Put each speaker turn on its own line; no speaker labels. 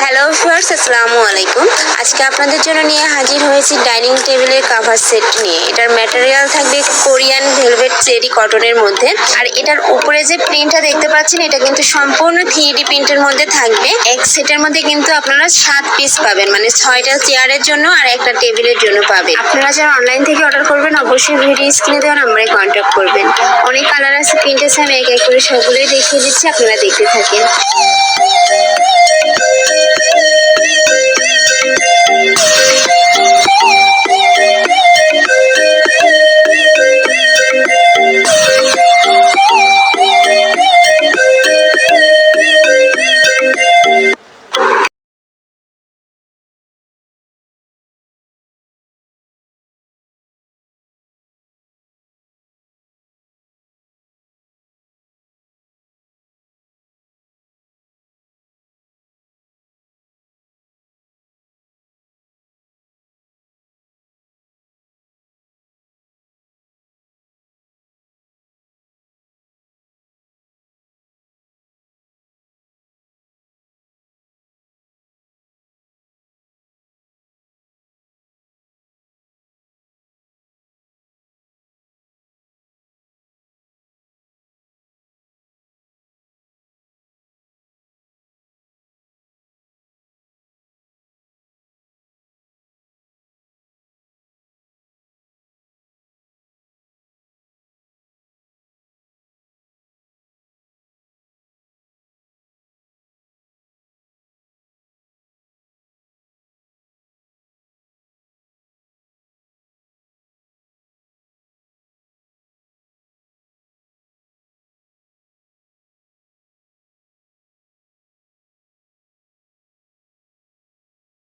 Hello viewers, আসসালামু আলাইকুম। আজকে আপনাদের জন্য নিয়ে হাজির হয়েছি ডাইনিং টেবিলের কাভার সেট নিয়ে। এটার ম্যাটেরিয়াল থাকবে কোরিয়ান ভেলভেট চেরি কটনের মধ্যে। আর এটার উপরে যে প্রিন্টটা দেখতে পাচ্ছেন এটা কিন্তু সম্পূর্ণ 3D প্রিন্টের মধ্যে থাকবে। এক সেটের মধ্যে কিন্তু আপনারা 7 পিস পাবেন, মানে 6টা চেয়ারের জন্য আর একটা টেবিলের জন্য পাবেন। আপনারা যারা অনলাইন থেকে অর্ডার করবেন অবশ্যই ভিডিও স্ক্রিনে দেওয়া নাম্বারে কন্ট্যাক্ট করবেন। অনেক কালার আছে, প্রিন্ট আছে, আমি এক এক করে সবগুলোই দেখিয়ে দিচ্ছি, আপনারা দেখতে থাকেন।